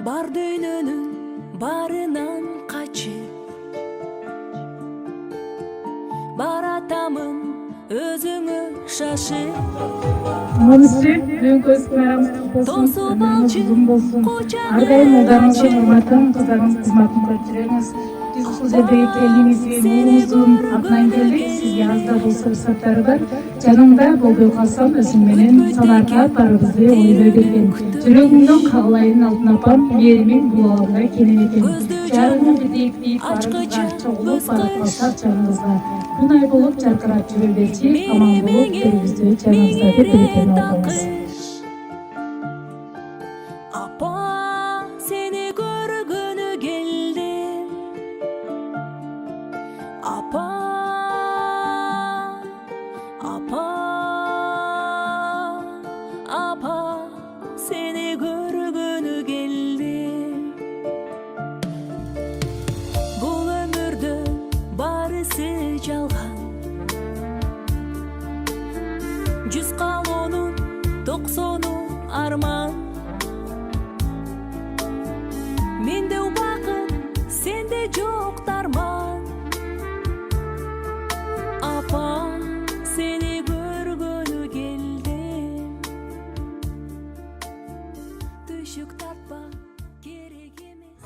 Бар дүйнөнүн барынан качып баратамын өзүңө шашып. Монысы бүгүнкү күнүңүз uzun болсун. Ардайым улдарыңыздын урматын, кыздарыңыздын кызматын көрүп жүрөңүз. Биз ушул жердеги келиңиздин, уулуңуздун атынан келдик. Сизге аз да болсо саттары бар. Жанымда болбой калсам өзүм менен санарга барыбызды ойлой берген. Жүрөгүмдүн кагылайын алтын апам, мээримин булалымдай келин экен. Жарымын бирдейик бийик барыбызга, чогулуп барып калсак жаныбызга. Күн ай болуп жаркырап жүрө берчи, аман болуп берибизди жаныбызда деп берекен алабыз. Апа, сени көргөнү келдим. Апа, апа, апа, сени көргөнү келдим. Бул өмүрдө барысы жалган. 100 калоонун 90 арман. Менде убакыт, сенде жок дарман. Апа, сени көргөнү келдим. Түшүк тартпа, керек эмес.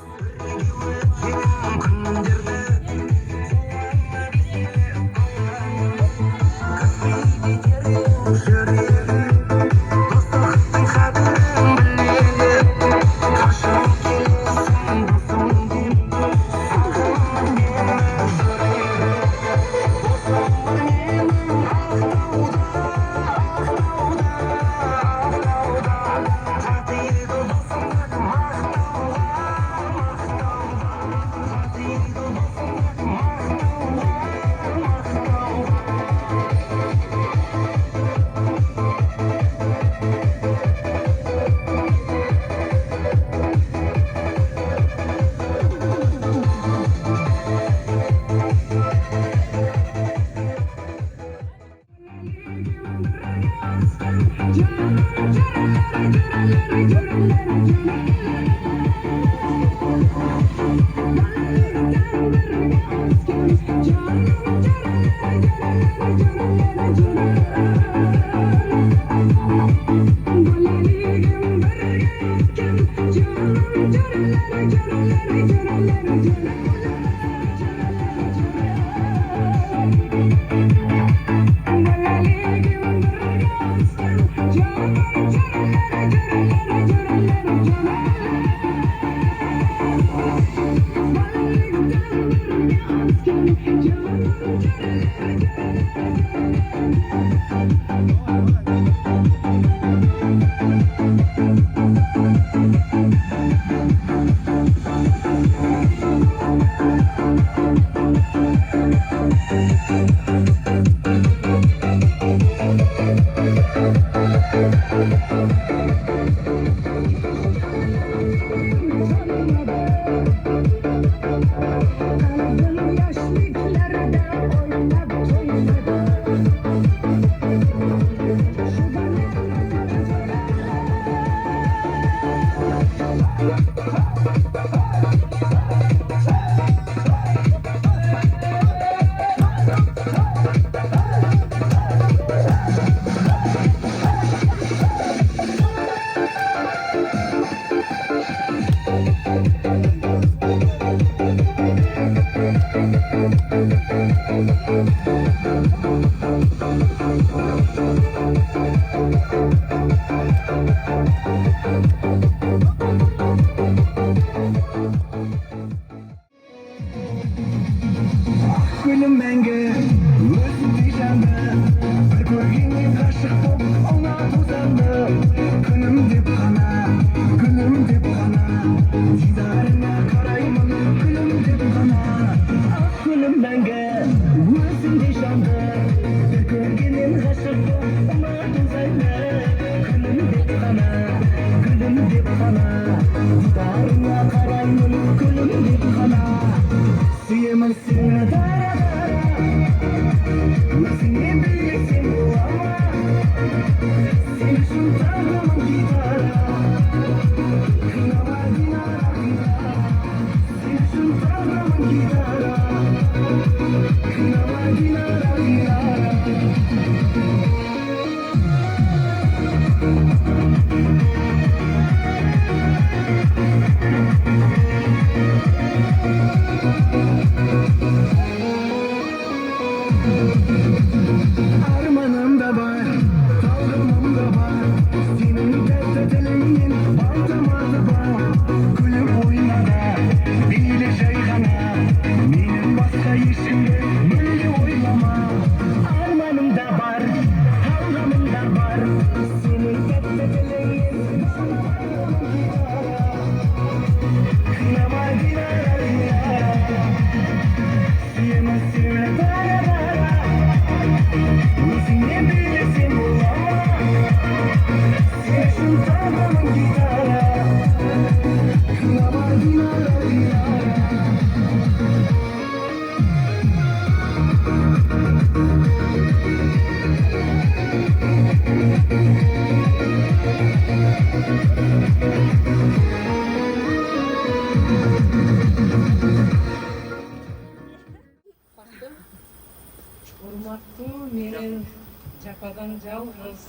жападан жалгыз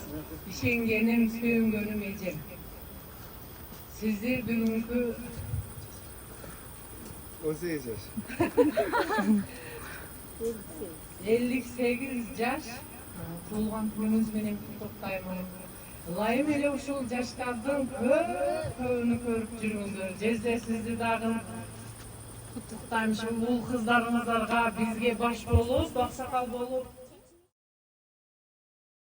ишенгеним сүйүнгөнүм эжем. Сизди бүгүнкү 18 yaş. 58 жаш туулган күнүңүз менен куттуктаймын. Ылайым эле ушул жаштардын көбүнү көрүп жүргүңүздөр. Жерде сизди дагы куттуктайм. Ушул ул кыздарыңыздарга бизге баш болуп, аксакал болуп